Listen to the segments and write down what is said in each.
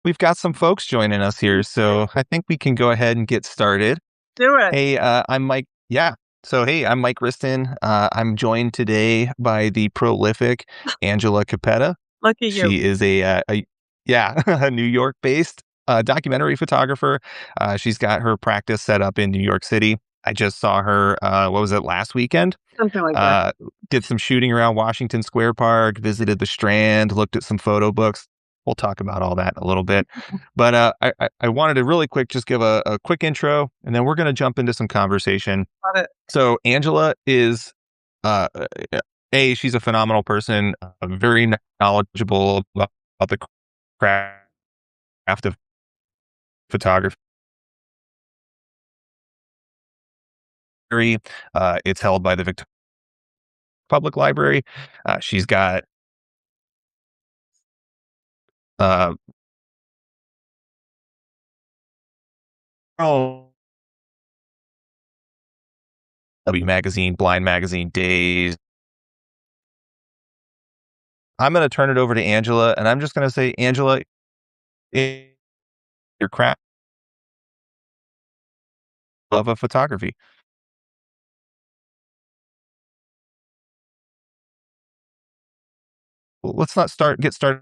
We've got some folks joining us here, so I think we can go ahead and get started. Do it. Hey, I'm Mike. Yeah. So, hey, I'm Mike Riston. I'm joined today by the prolific Angela Capetta. Lucky you. She is yeah, a New York-based documentary photographer. She's got her practice set up in New York City. I just saw her. What was it, last weekend? Something like that. Uh, did some shooting around Washington Square Park, visited the Strand, looked at some photo books. We'll talk about all that in a little bit. But I wanted to really quick just give a quick intro, and then we're going to jump into some conversation. Love it. So Angela is, uh, she's a phenomenal person, very knowledgeable about the craft of photography. It's held by the Victoria Public Library. She's got uh, oh, W Magazine, Blind Magazine, Days. I'm going to turn it over to Angela, and I'm just going to say, Angela, your craft love of photography. Well, let's not get started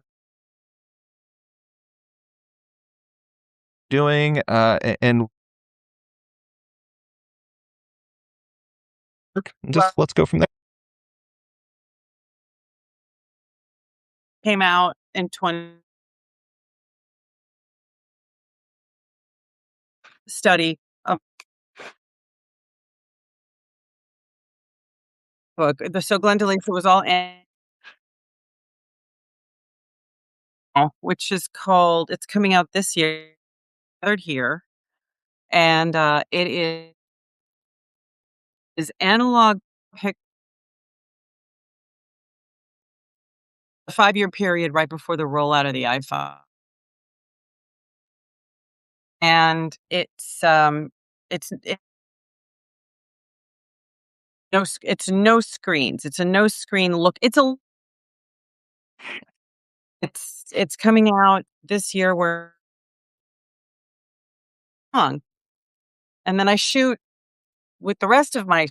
doing, and Well, just let's go from there. came out in 20 study a book. So Glenda Leaks, it was all which is called, it's coming out this year, third here. And it is analog pic, a 5-year period right before the rollout of the iPhone. And it's no screens. It's a no screen look. It's coming out this year where long. And then I shoot with the rest of my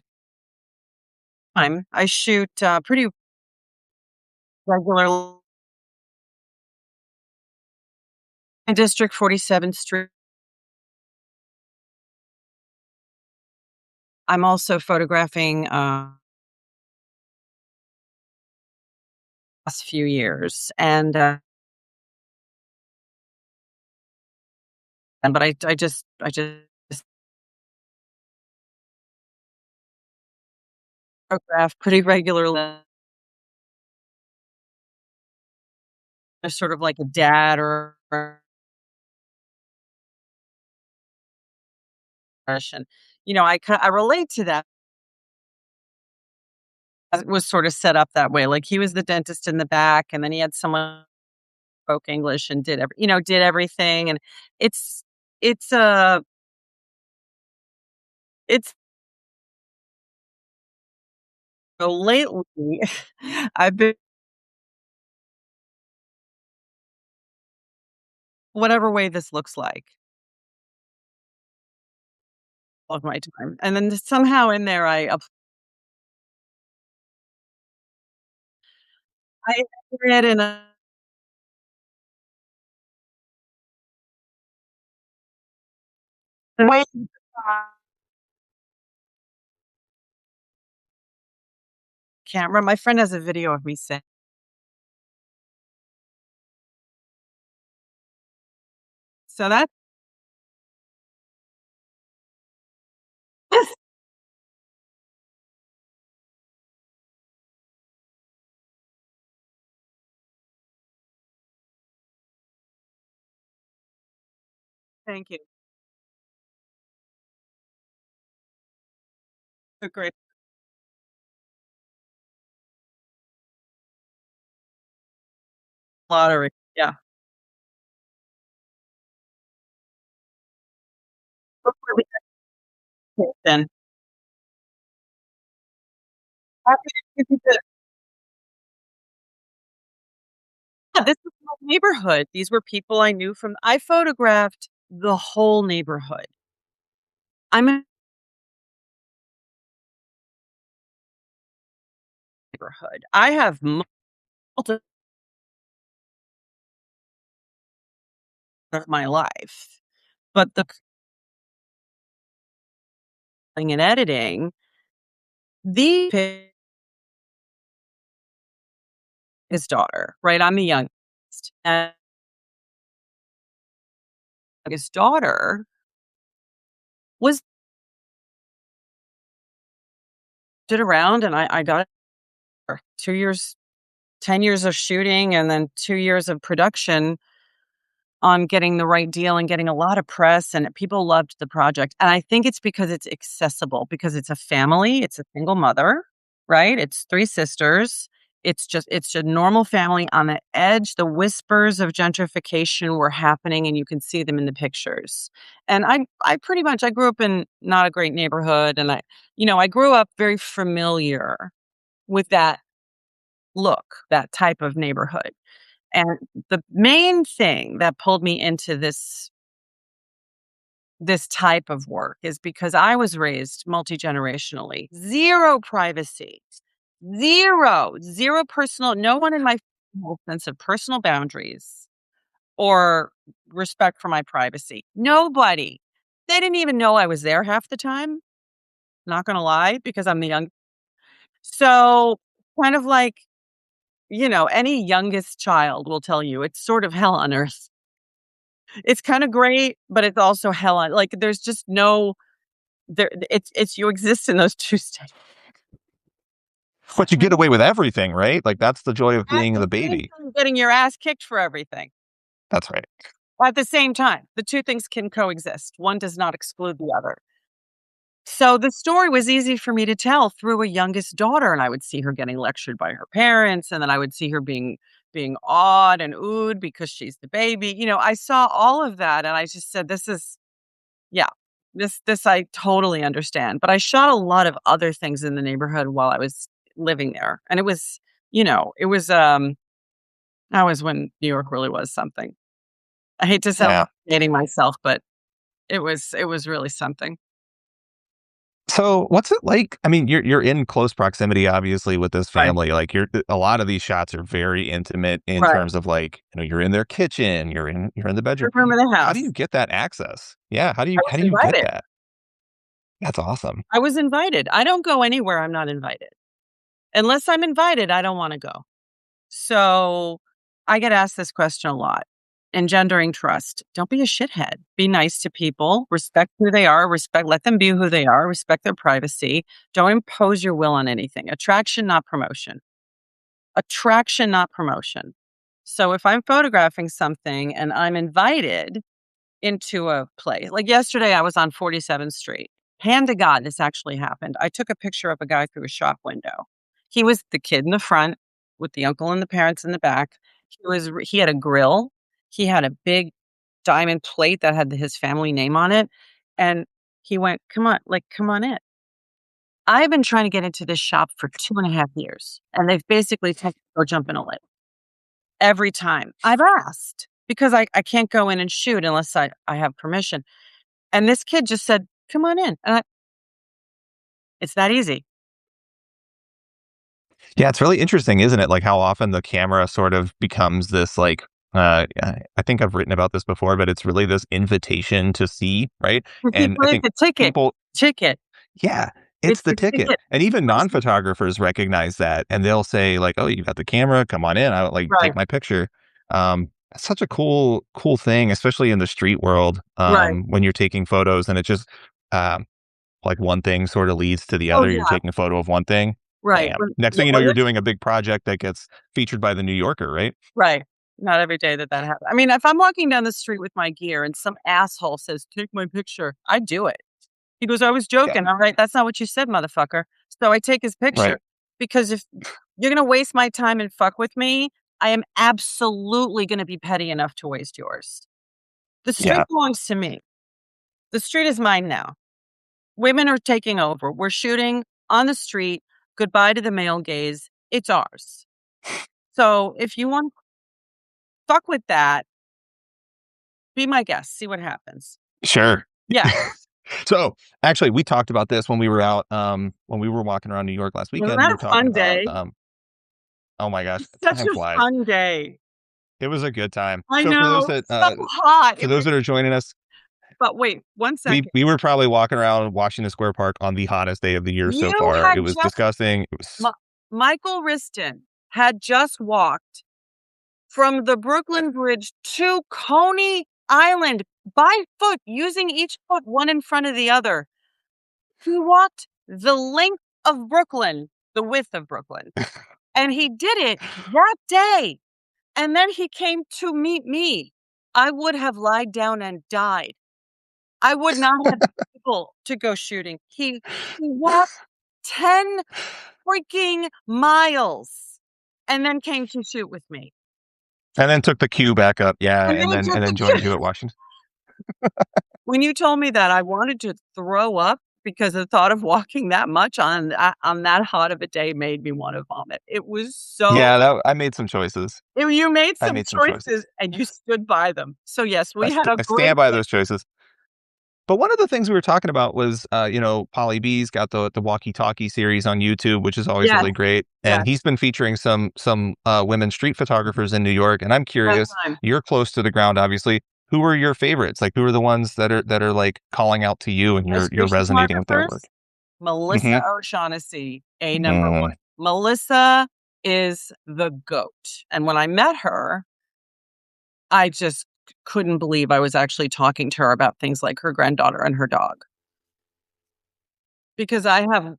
time. I shoot pretty regular in District 47th Street. I'm also photographing last few years, and but I just photograph pretty regularly. There's sort of like a dad or and I relate to that. It was sort of set up that way. Like he was the dentist in the back, and then he had someone spoke English and did everything. And it's it's uh it's so lately I've been whatever way this looks like all of my time. And then somehow in there I read in a way. Camera. My friend has a video of me saying, so that's thank you. So great. Lottery. Yeah. Hopefully we can then. Happy to give you the this was my neighborhood. These were people I knew from I photographed the whole neighborhood. I'm a neighborhood. I have multiple of my life, but the cutting and editing, the his daughter, right? I'm the youngest. And his daughter was did around and I got her 2 years, 10 years of shooting and then 2 years of production on getting the right deal and getting a lot of press, and people loved the project, and I think it's because it's accessible, because it's a family, it's a single mother, right? It's 3 sisters. It's a normal family on the edge. The whispers of gentrification were happening, and you can see them in the pictures. And I pretty much I grew up in not a great neighborhood, and I grew up very familiar with that look, that type of neighborhood. And the main thing that pulled me into this type of work is because I was raised multi-generationally. 0 privacy. 0, 0 personal no one in my whole sense of personal boundaries or respect for my privacy. Nobody. They didn't even know I was there half the time, not gonna lie, because I'm the young so, kind of like, any youngest child will tell you it's sort of hell on earth. It's kinda great, but it's also hell on like, there's just no it's you exist in those 2 states. But you get away with everything, right? Like that's the joy of At being the the same baby. time, getting your ass kicked for everything. That's right. At the same time, the 2 things can coexist. One does not exclude the other. So, the story was easy for me to tell through a youngest daughter, and I would see her getting lectured by her parents, and then I would see her being awed and oohed because she's the baby. I saw all of that, and I just said, "This is" yeah. This I totally understand, but I shot a lot of other things in the neighborhood while I was living there, and that was when New York really was something. I hate to sound Yeah. like I'm dating myself, but it was really something. So what's it like? I mean, you're in close proximity, obviously, with this Right. family. Like a lot of these shots are very intimate in Right. terms of like, you're in their kitchen, you're in the bedroom. Every room in the How do house. you get that access? Yeah. How do you I how was do you get invited. that? That's awesome. I was invited. I don't go anywhere I'm not invited. Unless I'm invited, I don't wanna go. So, I get asked this question a lot. Engendering trust. Don't be a shithead. Be nice to people, respect who they are, let them be who they are, respect their privacy. Don't impose your will on anything. Attraction, not promotion. Attraction, not promotion. So, if I'm photographing something and I'm invited into a place. Like yesterday, I was on 47th Street. Hand to God, this actually happened. I took a picture of a guy through a shop window. He was the kid in the front with the uncle and the parents in the back. He had a grill. He had a big diamond plate that had his family name on it. And he went, come on, like, come on in. I've been trying to get into this shop for 2.5 years, and they've basically told me, go jump in a lake every time. I've asked because I can't go in and shoot unless I have permission. And this kid just said, "Come on in." It's that easy. Yeah, it's really interesting, isn't it? Like how often the camera sort of becomes this like I think I've written about this before, but it's really this invitation to see, right? Because he And I played think the ticket. people Ticket. yeah, it's It's the the ticket. ticket. And even What is it? non-photographers recognize that and they'll say like, "Oh, you got the camera? Come on in. I'll like Right, take my picture." It's such a cool thing, especially in the street world, right, when you're taking photos and it just um like one thing sort of leads to the oh, other. You're yeah, taking a photo of one thing. right. Bam. When Next yeah, thing you know, when you're this doing a big project that gets featured by the New Yorker, right? right. Not every day that happens. I mean, if I'm walking down the street with my gear and some asshole says, "Take my picture," I do it. He goes, "I was Yeah. joking." "All right, that's not what you said, motherfucker." So I take his Right. picture because if you're gonna waste my time and fuck with me, I am absolutely gonna be petty enough to waste yours. The street Yeah. belongs to me. The street is mine now. Women are taking over. We're shooting on the street. Goodbye to the male gaze. It's ours. So if you want fuck with that, be my guest, see what happens. Sure. Yeah. So, actually, we talked about this when we were out, when we were walking around New York last Wasn't weekend. We that were a talking fun about, day? oh my gosh, Such time a flies. fun day. It was a good time. I So know, so hot. for those that are joining us, But wait, 1 second. we were probably walking around Washington Square Park on the hottest day of the year so You far. had It was just disgusting. It was Mi Michael Riston had just walked from the Brooklyn Bridge to Coney Island by foot, using each foot one in front of the other. He walked the length of Brooklyn, the width of Brooklyn, and he did it that day, and then he came to meet me. I would have lied down and died. I would not have been able to go shooting. He walked 10 freaking miles and then came to shoot with me. and then took the queue back up, yeah, And then he took and the then joined you at Washington. When you told me that, I wanted to throw up because the thought of walking that much on that hot of a day made me wanna vomit. It was so Yeah, that I made some choices. you made I some made some choices. choices and you stood by them. So, yes, we had a I great stand by day. those choices. But one of the things we were talking about was, Polly B's got the walkie-talkie series on YouTube, which is always Yes, really great, and yes, he's been featuring some women street photographers in New York, and I'm best curious, time. you're close to the ground, obviously. Who are your favorites? Like, who are the ones that are, like, calling out to you and My you're street resonating with their work? photographers, Melissa Mhm. O'Shaughnessy, a number Mm. 1. Melissa is the GOAT, and when I met her, I just couldn't believe I was actually talking to her about things like her granddaughter and her dog, because I have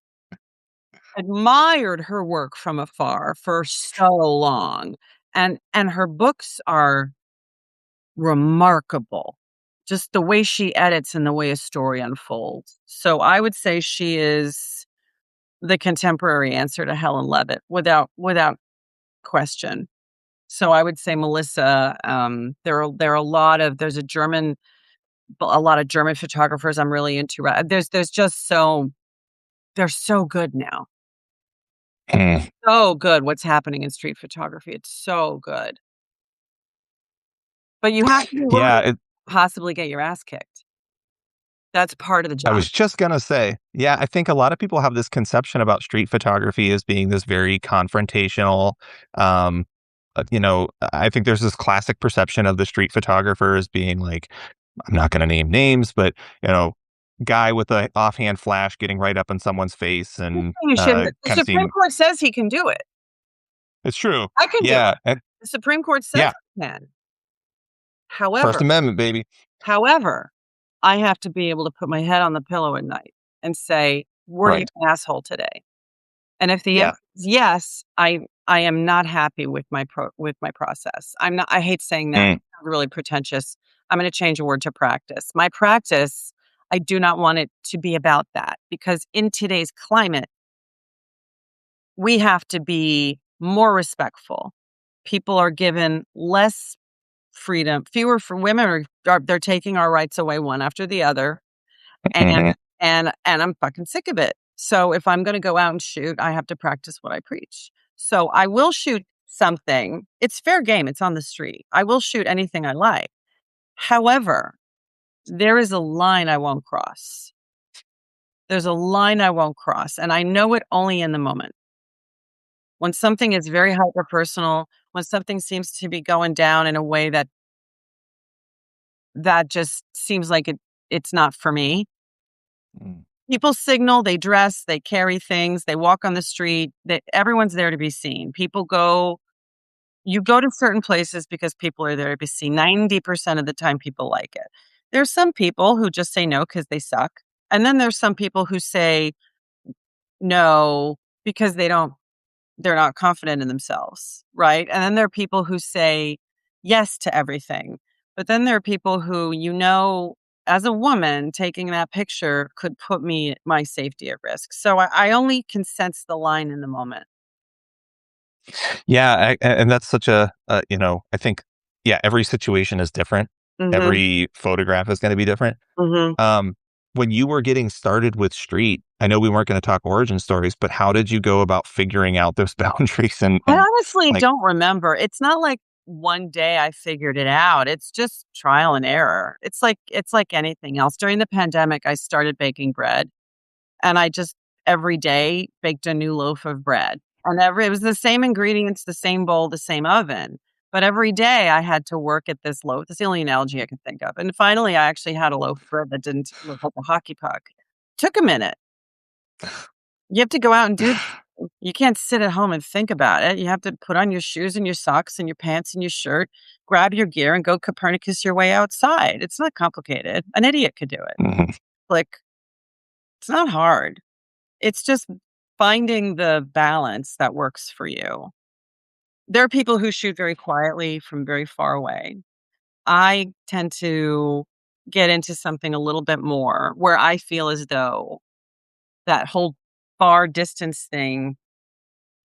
admired her work from afar for so long, and her books are remarkable, just the way she edits and the way a story unfolds. So I would say she is the contemporary answer to Helen Levitt without question. So I would say Melissa, there are a lot of a lot of German photographers I'm really into. There's just they're so good now. Mm. So good what's happening in street photography. It's so good. But you have to be willing Yeah, to possibly get your ass kicked. That's part of the I job. was just gonna say, yeah, I think a lot of people have this conception about street photography as being this very confrontational. Um, I think there's this classic perception of the street photographer as being like, I'm not gonna name names, but you know, guy with a offhand flash getting right up in someone's face and You shouldn't. The kind of Supreme seeing Court says he can do it. it's true. I can do Yeah, it. and The Supreme Court says yeah, I can. First However Amendment, baby. however, I have to be able to put my head on the pillow at night and say, "Were you Right. an asshole today?" And if the Yeah. answer is yes, I am not happy with with my process. I hate saying that, Mm. it's really pretentious. I'm gonna change a word to practice. My practice, I do not want it to be about that because in today's climate, we have to be more respectful. People are given less freedom, fewer for women they're taking our rights away one after the other, and Mhm. and I'm fucking sick of it. So if I'm gonna go out and shoot, I have to practice what I preach. So I will shoot something. It's fair game, it's on the street. I will shoot anything I like. However, there is a line I won't cross. There's a line I won't cross, and I know it only in the moment. When something is very hyper personal, when something seems to be going down in a way that just seems like it's not for me. Mm. People signal, they dress, they carry things, they walk on the street, everyone's there to be seen. You go to certain places because people are there to be seen. 90% of the time people like it. There's some people who just say no because they suck. And then there's some people who say no because they're not confident in themselves, right? And then there are people who say yes to everything. But then there are people who, as a woman, taking that picture could put my safety at risk. So I only can sense the line in the moment. Yeah, and that's such I think, yeah, every situation is different. Mhm, Every photograph is gonna be different. mhm. Um, when you were getting started with street, I know we weren't gonna talk origin stories, but how did you go about figuring out those boundaries I and, honestly like don't remember. It's not like one day I figured it out. It's just trial and error. It's like anything else. During the pandemic, I started baking bread, and I just every day baked a new loaf of bread. And every it was the same ingredients, the same bowl, the same oven. But every day I had to work at this loaf. That's the only analogy I can think of. And finally, I actually had a loaf of bread that didn't look like a hockey puck. Took a minute. You have to go out and do you can't sit at home and think about it. You have to put on your shoes and your socks and your pants and your shirt, grab your gear, and go Copernicus your way outside. It's not complicated. An idiot could do it. Mhm. Like, it's not hard. It's just finding the balance that works for you. There are people who shoot very quietly from very far away. I tend to get into something a little bit more where I feel as though that whole far distance thing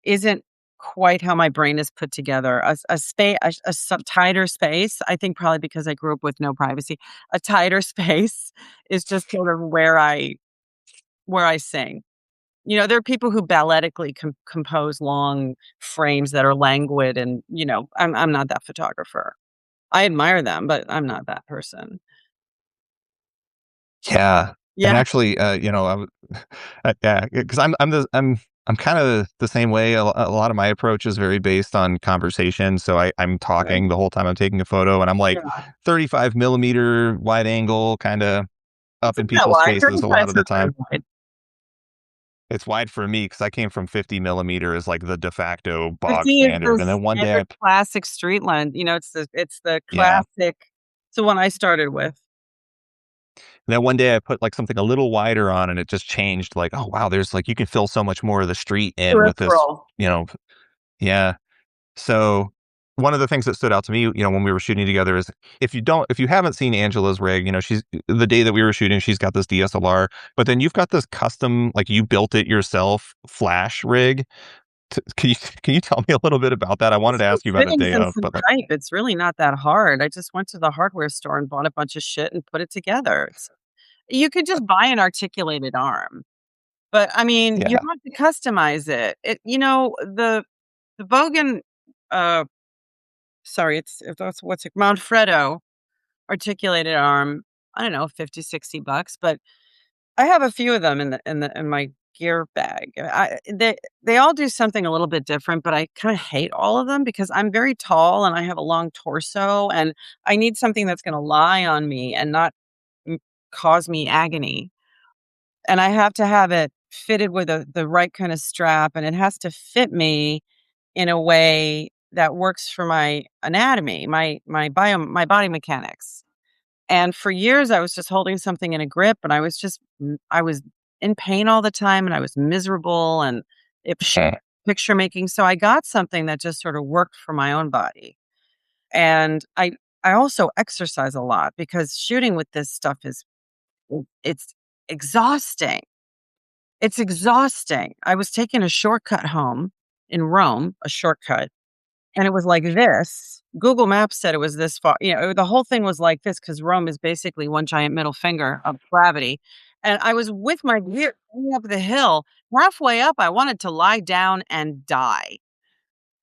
isn't quite how my brain is put together. A space, tighter space. I think probably because I grew up with no privacy. A tighter space is just sort of where I sing. There are people who balletically compose long frames that are languid, and I'm not that photographer. I admire them, but I'm not that person. Yeah, and Yeah, actually, yeah, because I'm kind of the same way. A lot of my approach is very based on conversation. So I'm good. talking the whole time I'm taking a photo, and I'm like Yeah. 35 millimeter wide angle, kind of up It's in not that people's wide. faces a 35 lot is of the not very time. wide. It's wide for me because I came from 50 millimeter as like the de facto bog 50 is standard, the and then one day, standard classic street lens. It's the yeah, classic. It's the one I started with. and then one day I put like something a little wider on, and it just changed. Like, oh wow, there's like you can fill so much more of the street in with this, Peripheral. you know, yeah. So, one of the things that stood out to me, when we were shooting together is if you haven't seen Angela's rig, she's the day that we were shooting, she's got this DSLR, but then you've got this custom, like you built it yourself flash rig. Can you tell me a little bit about that? I wanted Just to some ask you about it fittings day and of, some but like, pipe. It's really not that hard. I just went to the hardware store and bought a bunch of shit and put it together. You could just buy an articulated arm, but I mean, you yeah. have to customize it. The Bogan, uh, sorry, if that's what's it, Manfrotto articulated arm. I don't know, 50, $60, but I have a few of them in my gear bag. They all do something a little bit different, but I kinda hate all of them because I'm very tall and I have a long torso, and I need something that's gonna lie on me and not m cause me agony. And I have to have it fitted with the right kinda strap, and it has to fit me in a way that works for my anatomy, my body mechanics. And for years, I was just holding something in a grip, and I was in pain all the time, and I was miserable, and it was Eh. picture making. So I got something that just sort of worked for my own body. And I also exercise a lot because shooting with this stuff it's exhausting. It's exhausting. I was taking a shortcut home in Rome, a shortcut, and it was like this. Google Maps said it was this far. The whole thing was like this because Rome is basically one giant middle finger of gravity. And I was with my gear going up the hill. Halfway up, I wanted to lie down and die.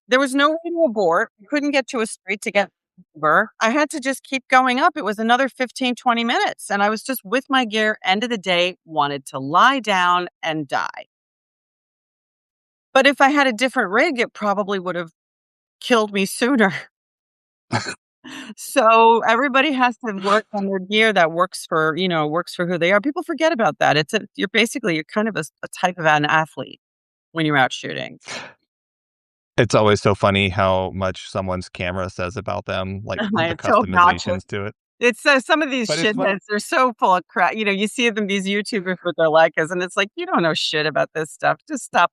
There was no way to abort. I couldn't get to a street to get over. I had to just keep going up. It was another 15, 20 minutes. And I was just with my gear, end of the day, wanted to lie down and die. But if I had a different rig, it probably would have killed me sooner. So everybody has to work on their gear that works for who they are. People forget about that. You're kind of a type of an athlete when you're out shooting. It's always so funny how much someone's camera says about them, like the It's so obnoxious. customizations to it. It's some of these But it's fun. shitheads, they're so full of crap. You see them, these YouTubers with their Leicas, and it's like, you don't know shit about this stuff. Just stop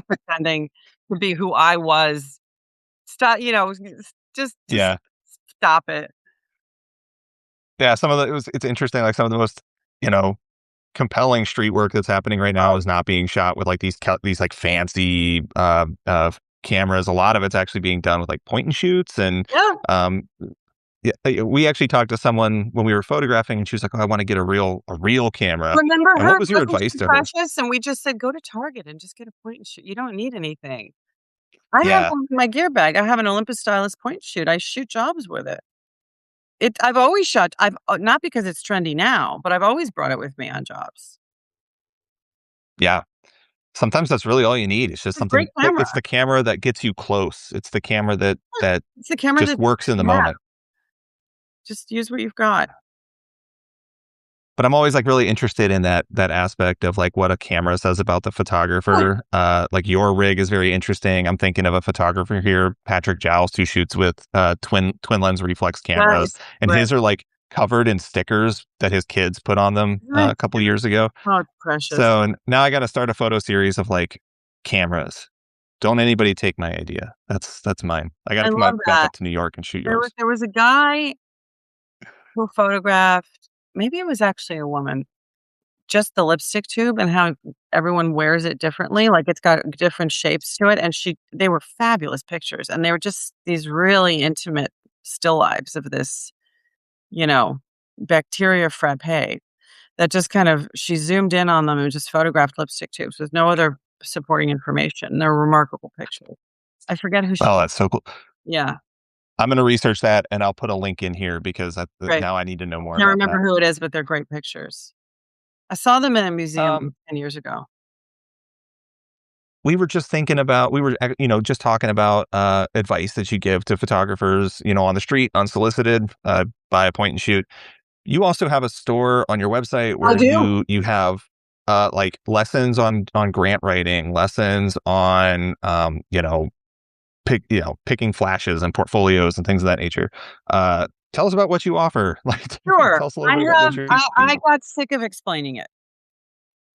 pretending to be who I was. Stop, just Yeah. stop it. Yeah, some of the it's interesting, like, some of the most, you know, compelling street work that's happening right now is not being shot with, like, these, like, fancy, cameras. A lot of it's actually being done with, like, point and shoots, and, Yeah. um, yeah, we actually talked to someone when we were photographing, and she was like, "Oh, I wanna get a real camera." Remember And what her? was your Wasn't advice she to her? precious? And we just said, "Go to Target and just get a point and shoot. You don't need anything." I have Yeah. one in my gear bag. I have an Olympus Stylus point shoot. I shoot jobs with it. I've always shot. I've not because it's trendy now, but I've always brought it with me on jobs. Yeah. Sometimes that's really all you need. It's just It's a great something camera. it's the camera that gets you close. It's the camera that It's the camera just that works in the you have. moment. Just use what you've got. But I'm always like really interested in that aspect of like what a camera says about the Oh, photographer. Like your rig is very interesting. I'm thinking of a photographer here, Patrick Joust, who shoots with twin lens reflex cameras, nice. and Right. his are like covered in stickers that his kids put on them Right. a couple years ago. Oh, it's precious. So now I got to start a photo series of like cameras. Don't anybody take my idea. That's mine. I got to I come love back that. up to New York and shoot There was yours. there was a guy who photographed, maybe it was actually a woman, just the lipstick tube and how everyone wears it differently, like, it's got different shapes to it, and they were fabulous pictures, and they were just these really intimate still lives of this, you know, bacteria frappe that just kind of she zoomed in on them and just photographed lipstick tubes with no other supporting information. They're remarkable pictures. I forget who she Oh, that's so cool. yeah, I'm going to research that and I'll put a link in here because great. now I need to know more Can't about that. remember who it is, but they're great pictures. I saw them in a museum Um, 10 years ago. we were just thinking about, just talking about advice that you give to photographers, on the street, unsolicited, by a point and shoot. You also have a store on your website I where do. you have like lessons on grant writing, lessons on picking flashes and portfolios and things of that nature. Tell us about what you offer. Like, Sure. tell us a little bit about what you I do. got sick of explaining it.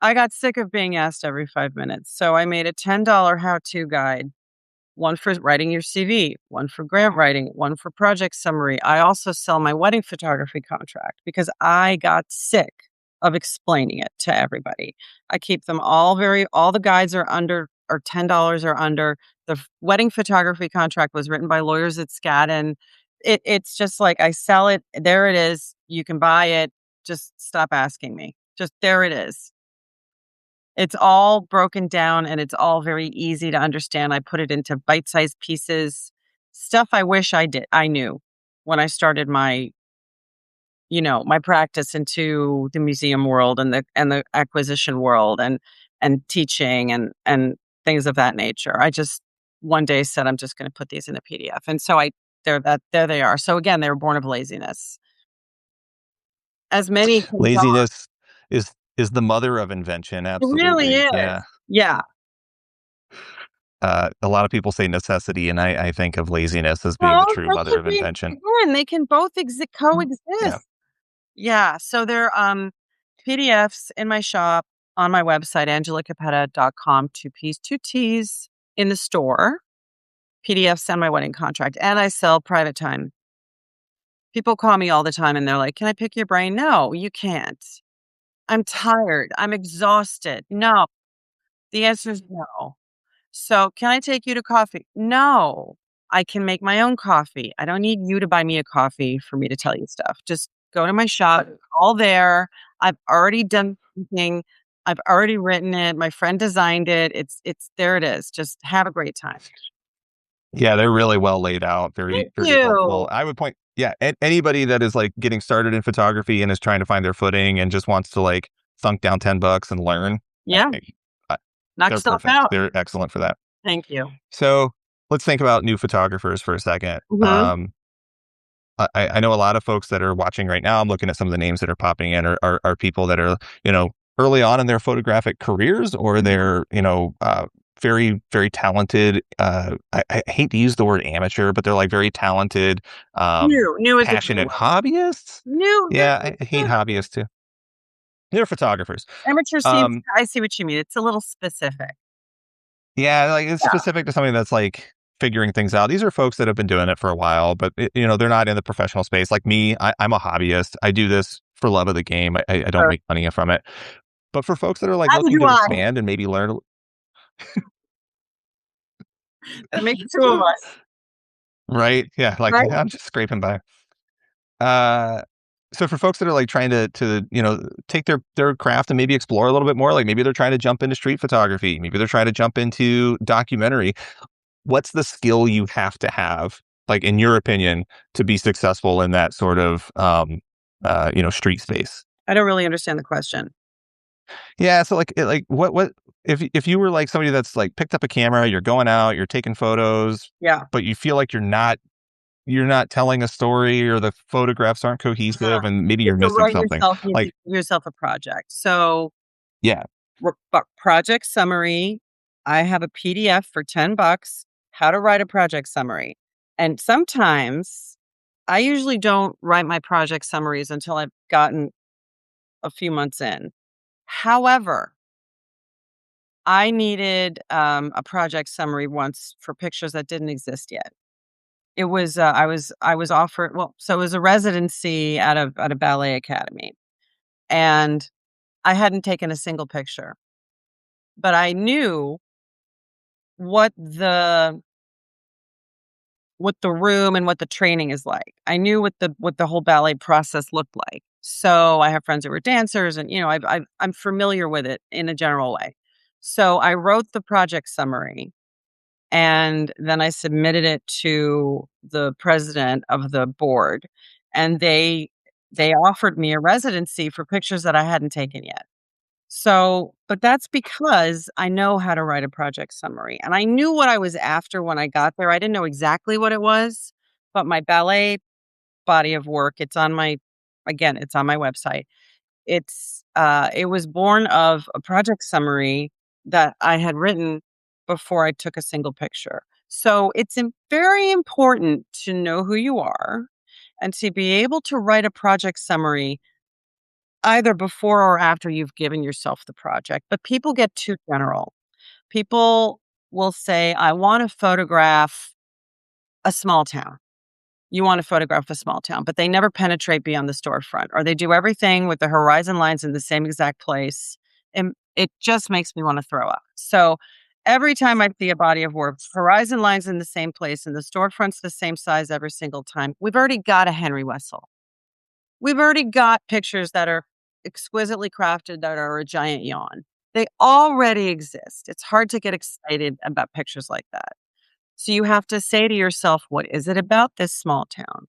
I got sick of being asked every 5 minutes, so I made a $10 how-to guide, one for writing your CV, one for grant writing, one for project summary. I also sell my wedding photography contract because I got sick of explaining it to everybody. I keep them all the guides are under or $10 or under. The wedding photography contract was written by lawyers at Skadden. It's just like I sell it. There it is. You can buy it. Just stop asking me. Just there it is. It's all broken down and it's all very easy to understand. I put it into bite-sized pieces, stuff I wish I knew when I started my practice into the museum world and the acquisition world and teaching and things of that nature. I just one day said I'm just going to put these in a PDF. And so there they are. So again, they were born of laziness. As many can tell. Laziness is the mother of invention. It really Absolutely. is. Yeah. Yeah. A lot of people say necessity, and I think of laziness as being Well, the true they mother can of be invention. again, they can both Yeah. coexist. Yeah, so they're, PDFs in my shop, on my website, angelacapetta.com, 2 Ps, 2 Ts in the store, PDFs and my wedding contract, and I sell private time. People call me all the time and they're like, "Can I pick your brain?" "No, you can't. I'm tired. I'm exhausted." "No." The answer is no. So, "Can I take you to coffee?" "No. I can make my own coffee. I don't need you to buy me a coffee for me to tell you stuff. Just go to my shop, all there. I've already done thinking. I've already written it. My friend designed it. It's there it is. Just have a great time." Yeah, they're really well laid out, Thank very, very you. helpful. I would point yeah, anybody that is, like, getting started in photography and is trying to find their footing and just wants to, like, thunk down 10 bucks and learn, Yeah, I I knock they're yourself perfect. out. They're excellent for that. Thank you. So, let's think about new photographers for a second. Mhm. I know a lot of folks that are watching right now. I'm looking at some of the names that are popping in are people that are, early on in their photographic careers, or they're, very, very talented. I hate to use the word amateur, but they're like very talented, New is a good passionate word. hobbyists. New, Yeah, I hate hobbyists too. They're photographers. amateur seems Um, I see what you mean. It's a little specific. yeah, like it's Yeah, specific to something that's like figuring things out. These are folks that have been doing it for a while, but they're not in the professional space like me. I'm a hobbyist. I do this for love of the game. I don't sure. make money from it. But for folks that are like Neither looking do to I. expand and maybe learn, That makes 2 of us, right? Yeah, like right? I'm just scraping by. Uh, so for folks that are like trying to take their craft and maybe explore a little bit more, like maybe they're trying to jump into street photography, maybe they're trying to jump into documentary. what's the skill you have to have, like in your opinion, to be successful in that sort of street space? I don't really understand the question. Yeah, so like what if you were like somebody that's like picked up a camera, you're going out, you're taking photos, Yeah. but you feel like you're not telling a story or the photographs aren't Uh, cohesive and maybe you you're have to missing write something. yourself, you have to Like, give yourself a project. So, yeah. project summary, I have a PDF for $10, how to write a project summary. And sometimes I usually don't write my project summaries until I've gotten a few months in. However, I needed a project summary once for pictures that didn't exist yet. It was I was offered, well, so it was a residency at a ballet academy, and I hadn't taken a single picture, but I knew what the what the room and what the training is like. I knew what the whole ballet process looked like. So I have friends who were dancers, and I'm familiar with it in a general way. So I wrote the project summary, and then I submitted it to the president of the board, and they offered me a residency for pictures that I hadn't taken yet. So, but that's because I know how to write a project summary, and I knew what I was after when I got there. I didn't know exactly what it was, but my ballet body of work, it's on my website. It was born of a project summary that I had written before I took a single picture. So it's very important to know who you are and to be able to write a project summary either before or after you've given yourself the project. But people get too general. People will say, I want to photograph a small town. You want to photograph a small town, but they never penetrate beyond the storefront, or they do everything with the horizon lines in the same exact place. And it just makes me want to throw up. So every time I see a body of work, horizon lines in the same place and the storefront's the same size every single time, we've already got a Henry Wessel. We've already got pictures that are exquisitely crafted that are a giant yawn. They already exist. It's hard to get excited about pictures like that. So you have to say to yourself, what is it about this small town?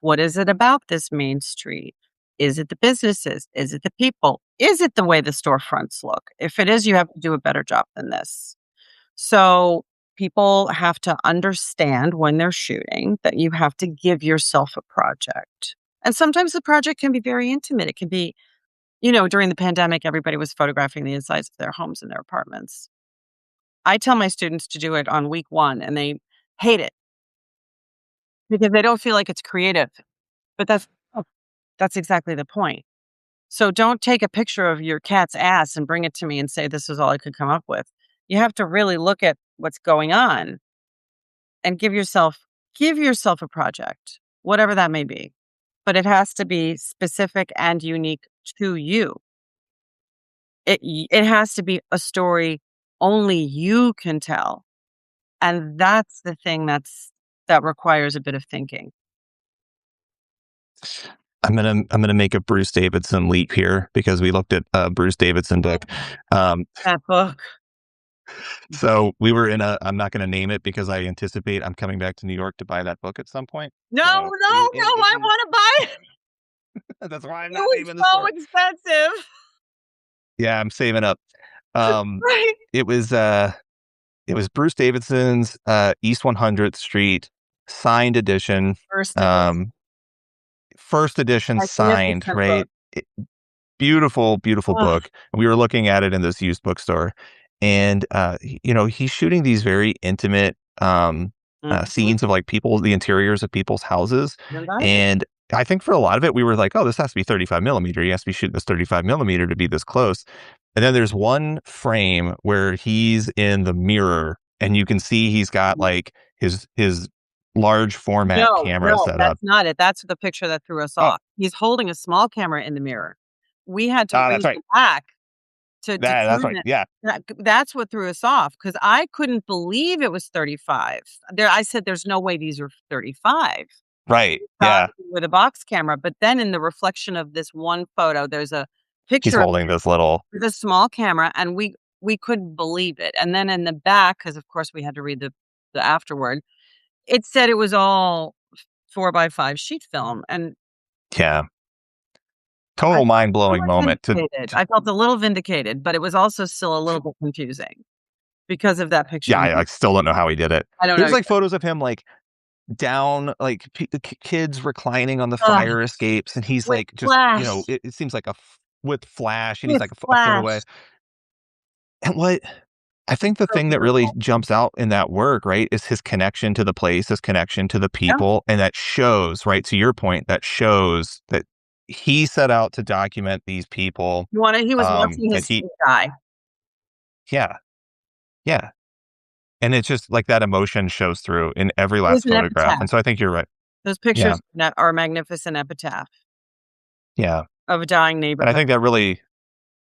What is it about this main street? Is it the businesses? Is it the people? Is it the way the storefronts look? If it is, you have to do a better job than this. So people have to understand when they're shooting that you have to give yourself a project. And sometimes the project can be very intimate. It can be, during the pandemic, everybody was photographing the insides of their homes and their apartments. I tell my students to do it on week one and they hate it because they don't feel like it's creative. But that's exactly the point. So don't take a picture of your cat's ass and bring it to me and say this is all I could come up with. You have to really look at what's going on and give yourself a project, whatever that may be. But it has to be specific and unique to you. It has to be a story only you can tell. And that's the thing that requires a bit of thinking. I'm gonna make a Bruce Davidson leap here because we looked at a Bruce Davidson book. Um, That book. so we were in a. I'm not gonna name it because I anticipate I'm coming back to New York to buy that book at some point. No, So no, we were no, I wanna buy it. that's why I'm It not was naming the so store. expensive. Yeah, I'm saving up. Um, Right. it was uh, it was Bruce Davidson's East 100th Street signed edition. First edition. Um, first edition signed, Magnificent book. right? Beautiful, beautiful Ugh. book. We were looking at it in this used bookstore, and he's shooting these very intimate Mhm. scenes of like people, the interiors of people's houses, Remember? and I think for a lot of it, we were like, "Oh, this has to be 35 millimeter. He has to be shooting this 35 millimeter to be this close." And then there's one frame where he's in the mirror, and you can see he's got like his large format No, camera no, set up. that's not it. That's the picture that threw us Oh, off. He's holding a small camera in the mirror. We had to that's raise right. it back to That's tune right. it. Yeah, That's what threw us off because I couldn't believe it was 35. I said, "There's no way these are 35." right. Shot Yeah. with a box camera, but then in the reflection of this one photo, there's a He's picture of holding this little. with a small camera, and we couldn't believe it. And then in the back, because of course we had to read the afterward, it said it was all 4x5 sheet film, and Yeah. I Total felt mind-blowing somewhat moment vindicated. to I felt a little vindicated, but it was also still a little bit confusing because of that picture. yeah, I still don't know how he did it. I don't know There's, like, either. photos of him, like, down, like, the kids reclining on the Ugh, fire escapes, and he's, with like, just, flash, it seems like with flash, and he's, with like, a foot away. flash. And what I think the So thing that really beautiful. jumps out in that work, right, is his connection to the place, his connection to the Yeah. people, and that shows, right, to your point, that shows that he set out to document these people, He was watching and his he son die. yeah, yeah, and it's just like that emotion shows through in every It was last an photograph, epitaph. and so I think you're right. Those Yeah, pictures are a magnificent epitaph yeah, of a dying and I neighborhood. think that really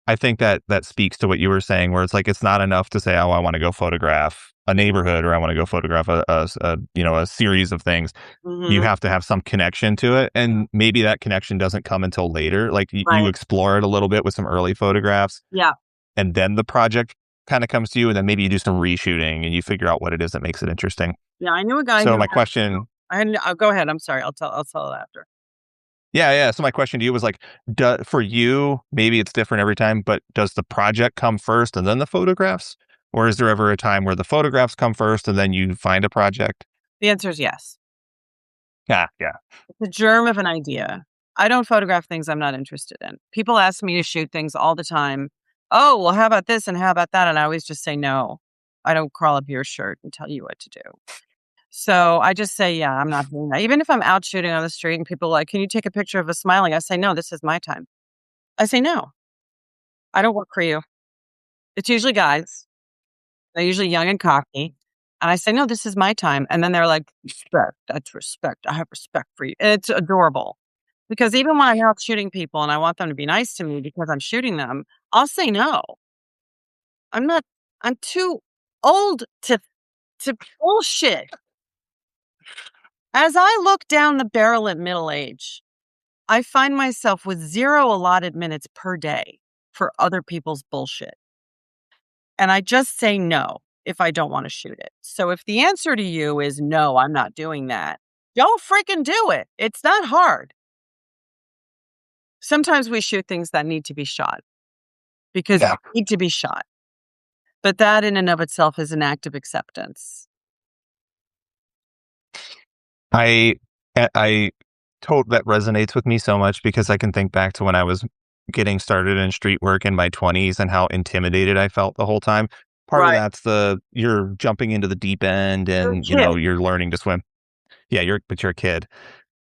I think that that speaks to what you were saying, where it's like it's not enough to say, "Oh, I want to go photograph a neighborhood," or "I want to go photograph a series of things." You Mhm. have to have some connection to it, and maybe that connection doesn't come until later. Like you Right. explore it a little bit with some early photographs, Yeah. and then the project kind of comes to you, and then maybe you do some reshooting and you figure out what it is that makes it interesting. Yeah, I knew a guy So who my had question, go ahead, I'm sorry, I'll tell it after. yeah, yeah. So my question to you was like, for you, maybe it's different every time, but does the project come first and then the photographs, or is there ever a time where the photographs come first and then you find a project? The answer is yes. Yeah, yeah, It's the germ of an idea. I don't photograph things I'm not interested in. People ask me to shoot things all the time. "Oh, well, how about this and how about that?" And I always just say, "No. I don't crawl up your shirt and tell you what to do." So, I just say, "Yeah, I'm not doing that." Even if I'm out shooting on the street and people are like, "Can you take a picture of us smiling?" I say, "No, this is my time." I say, "No. I don't work for you." It's usually guys. They're usually young and cocky. And I say, "No, this is my time." And then they're like, "Respect. That's respect. I have respect for you." And it's adorable. Because even when I'm out shooting people and I want them to be nice to me because I'm shooting them, I'll say no. I'm not I'm too old to bullshit. As I look down the barrel at middle age, I find myself with 0 allotted minutes per day for other people's bullshit. And I just say no if I don't wanna shoot it. So if the answer to you is, "No, I'm not doing that," don't freaking do it. It's not hard. Sometimes we shoot things that need to be shot because yeah. they need to be shot. But that in and of itself is an act of acceptance. I I told that resonates with me so much because I can think back to when I was getting started in street work in my 20s and how intimidated I felt the whole time. Part of Right. that's you're jumping into the deep end You're a and, kid. you're learning to swim. Yeah, you're a kid.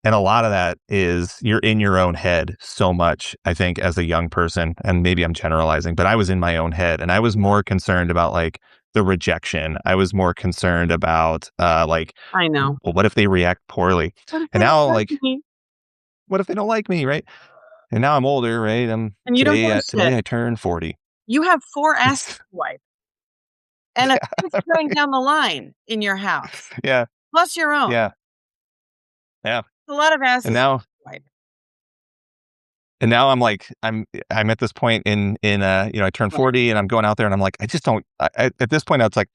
And a lot of that is you're in your own head so much, I think, as a young person. And maybe I'm generalizing, but I was in my own head and I was more concerned about like the rejection. I was more concerned about like, I know. well, what if they react poorly? What if And they don't now, like like, me? what if they don't like me, right? And now I'm older, right? And you don't give a shit. Today I turned 40. You have 4 asses to wipe and a fifth going down the line in your house, Yeah, plus your own. yeah, yeah. A lot of And asses to now wipe. And now I'm like, I'm at this point I turned Right. 40 and I'm going out there and I'm like, I just don't, at this point, it's like,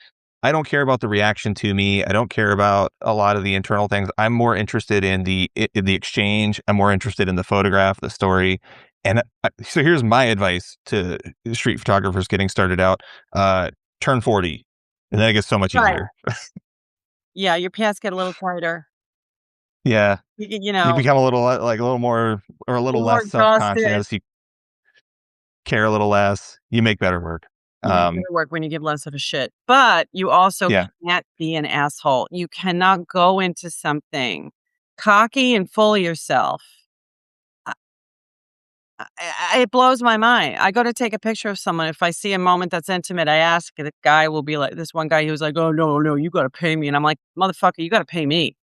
I don't care about the reaction to me. I don't care about a lot of the internal things. I'm more interested in in the exchange. I'm more interested in the photograph, the story. And so here's my advice to street photographers getting started out. Turn 40 and then it gets so much Right. easier. Yeah, your pants get a little tighter. Yeah. You You know, become a little like a little more or a you're little more less exhausted. self-conscious. You care a little less. You make better work. You make Um, better work when you give less of a shit, but you also yeah. can't be an asshole. You cannot go into something cocky and full of yourself. I it blows my mind. I go to take a picture of someone, if I see a moment that's intimate, I ask, the guy will be like this one guy, he was like, "Oh, no, no, you gotta pay me," and I'm like, "Motherfucker, you gotta pay me.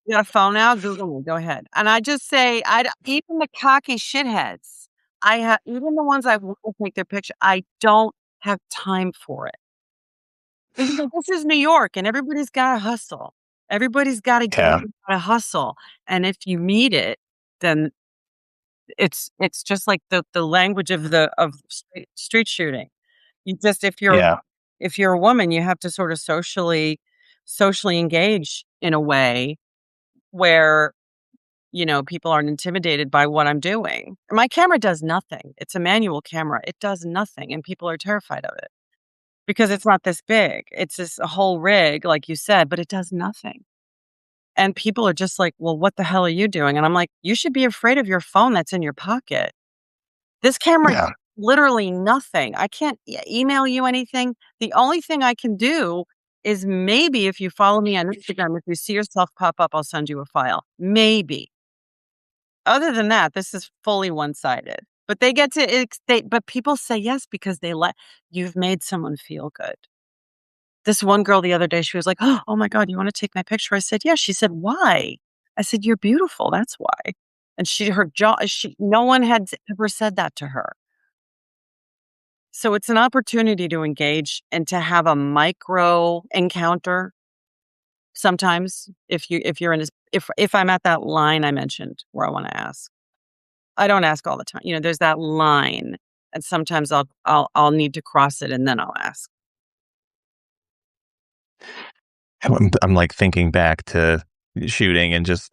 You got a phone now? Google me, go ahead." And I just say, even the cocky shitheads, even the ones I want to take their picture, I don't have time for it. Because this is New York and everybody's gotta hustle. Everybody's gotta get Yeah. up, gotta hustle, and if you meet it, then it's just like the language of street shooting. You just if you're Yeah. If you're a woman, you have to sort of socially engage in a way where, people aren't intimidated by what I'm doing. My camera does nothing. It's a manual camera. It does nothing, and people are terrified of it because it's not this big. It's just a whole rig, like you said, but it does nothing. And people are just like, "Well, what the hell are you doing?" And I'm like, "You should be afraid of your phone that's in your pocket. This camera Yeah. literally nothing. I can't email you anything. The only thing I can do is maybe if you follow me on Instagram, if you see yourself pop up, I'll send you a file. Maybe. Other than that, this is fully one-sided. But they get to but people say yes because you've made someone feel good. This one girl the other day, she was like, "Oh my god, you wanna take my picture?" I said, "Yeah." She said, "Why?" I said, "You're beautiful, that's why." And her jaw no one had ever said that to her. So it's an opportunity to engage and to have a micro encounter sometimes if you're in this if I'm at that line I mentioned where I wanna ask. I don't ask all the time. There's that line, and sometimes I'll need to cross it and then I'll ask. I'm like thinking back to shooting and just,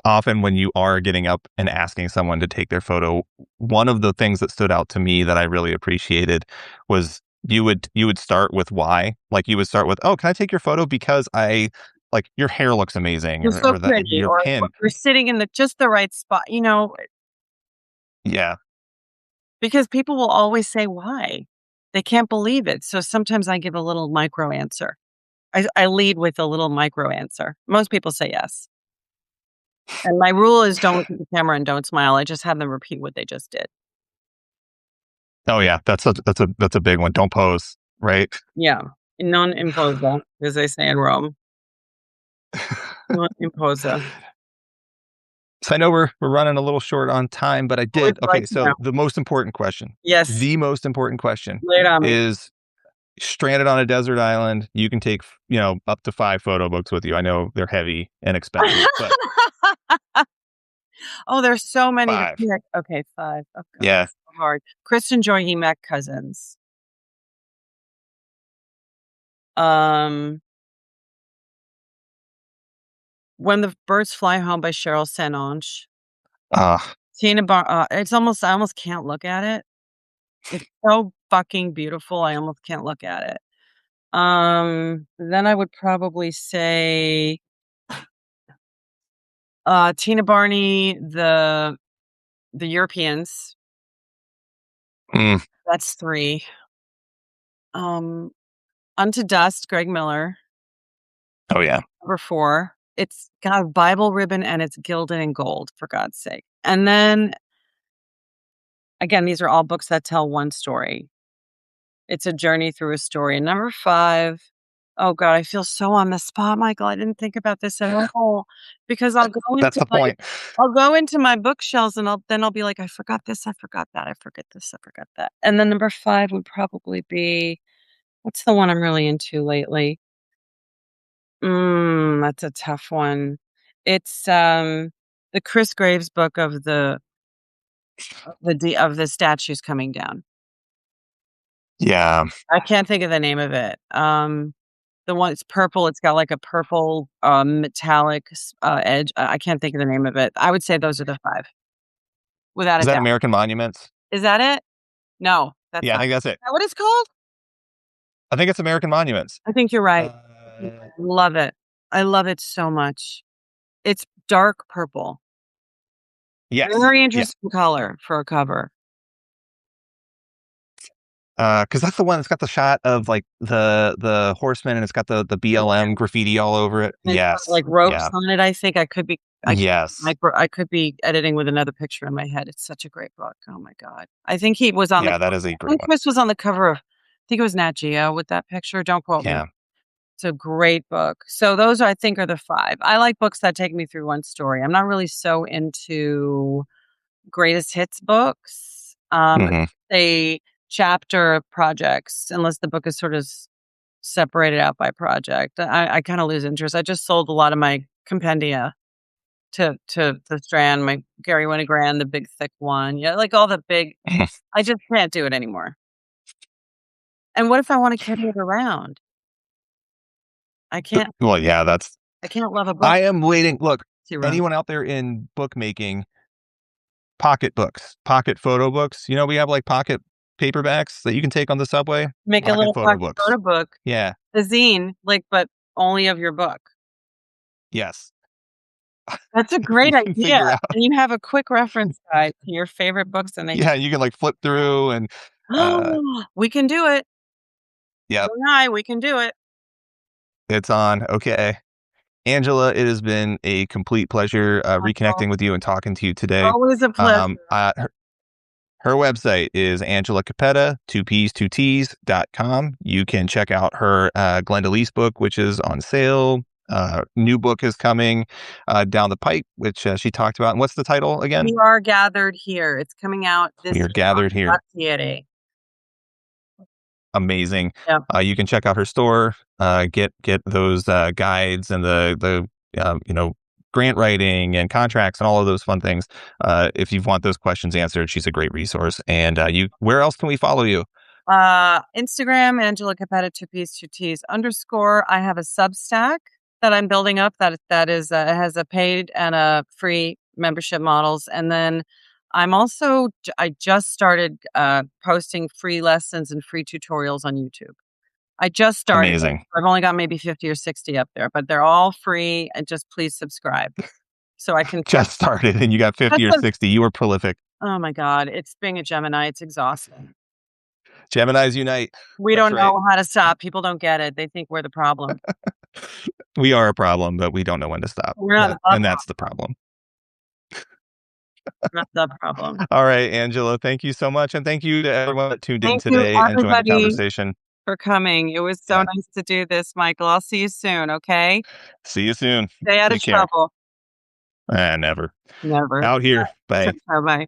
often when you are getting up and asking someone to take their photo, one of the things that stood out to me that I really appreciated was you would start with why. Like you would start with, "Oh, can I take your photo because I like your hair looks amazing," You're so or that pretty, your or pin. you're sitting in just the right spot, Yeah. because people will always say why. They can't believe it. So sometimes I give a little micro answer. I lead with a little micro answer. Most people say yes. And my rule is don't look at the camera and don't smile. I just have them repeat what they just did. Oh yeah, that's a big one. Don't pose, right? Yeah. Non imposa, as they say in Rome. Non imposa. So I know we're running a little short on time, but I What would did you like okay, to know? so the most important question. Yes. The most important question Lay it on me. is stranded on a desert island, you can take, up to 5 photo books with you. I know they're heavy and expensive, but Oh, there's so many to 5. pick. Okay, 5. Oh god, Yeah. it's so hard. Kristen Joy Emack Cousins. Um, When the Birds Fly Home by Cheryl St. Onge. Ah, I almost can't look at it. It's so fucking beautiful, I almost can't look at it. Then I would probably say, Tina Barney, The Europeans. mm, That's 3. Um, Unto Dust, Greg Miller, oh, yeah. number 4. It's got a Bible ribbon and it's gilded in gold, for God's sake. And then, again, these are all books that tell one story. It's a journey through a story. And number 5, oh god, I feel so on the spot, Michael. I didn't think about this at all because That's the point. I'll go into my bookshelves and I'll be like, "I forgot this, I forgot that, I forget this, I forgot that." And then number 5 would probably be what's the one I'm really into lately? That's a tough one. It's, the Chris Graves book of the statues coming down. Yeah. I can't think of the name of it. The one it's purple, it's got like a purple, metallic edge. I can't think of the name of it. I would say those are the 5, without a Is that doubt. American Monuments? Is that it? No, that's Yeah, I not. think that's it. Is that what it's called? I think it's American Monuments. I think you're right. Uh, Love it. I love it so much. It's dark purple. yes. Very Yeah. interesting color for a cover. Because that's the one that's got the shot of, like, the horseman, and it's got the BLM graffiti all over it. And it's got, Yes. like, ropes Yeah. on it, I think. Yes. I could be editing with another picture in my head. It's such a great book. Oh my god. I think he was on the Yeah, that is a I great think one. Chris was on the cover of I think it was Nat Geo with that picture. Don't quote me. Yeah. It's a great book. So those I think are the 5. I like books that take me through one story. I'm not really so into greatest hits books. Mhm. Say chapter projects, unless the book is sort of separated out by project. I kinda lose interest. I just sold a lot of my compendia to the Strand, my Gary Winogrand, the big thick one. Yeah, like all the big I just can't do it anymore. And what if I wanna carry it around? I can't Well, yeah, that's I can't love a book I am waiting. Look, too wrong. anyone out there in bookmaking, pocket books, pocket photo books. We have like pocket paperbacks that you can take on the subway. Make a Pocket little photo pocket books. photo book, Yeah. a zine, like, but only of your book. Yes. That's a great You can idea, figure out. and you have a quick reference guide to your favorite books, and they Yeah, you can like flip through and we can do it. yep, You and I, we can do it. it's on. Okay. Angela, it has been a complete pleasure Oh, reconnecting with you and talking to you today. always a pleasure. Um, uh, her, her website is Angela Capetta, two P's, two T's.com. You can check out her Glenda Lease book, which is on sale. New book is coming down the pipe, which she talked about. And what's the title again? We are gathered here. It's coming out this We are year gathered here. on .ca. Amazing. Yep. You can check out her store, get those guides and the grant writing and contracts and all of those fun things. If you want those questions answered, she's a great resource. And where else can we follow you? Instagram, Angela Capetta, two P's, two T's _. I have a Substack that I'm building up that is it has a paid and a free membership models, and then I just started posting free lessons and free tutorials on YouTube. I just started. Amazing. I've only got maybe 50 or 60 up there, but they're all free, and just please subscribe so I can Just started and you got 50 or 60. You were prolific. Oh my god, it's being a Gemini, it's exhausting. Geminis unite. We That's don't right. know how to stop. People don't get it. They think we're the problem. We are a problem, but we don't know when to stop. We're not the And problem. that's the problem. We're not the problem. All right, Angela, thank you so much. And thank you to everyone that tuned in Thank you, today and joined the everybody, conversation. for coming. It was so Yeah. nice to do this, Michael. I'll see you soon, okay? See you soon. Stay out of Take care. trouble. Never. Never. Out here. Bye. Bye-bye.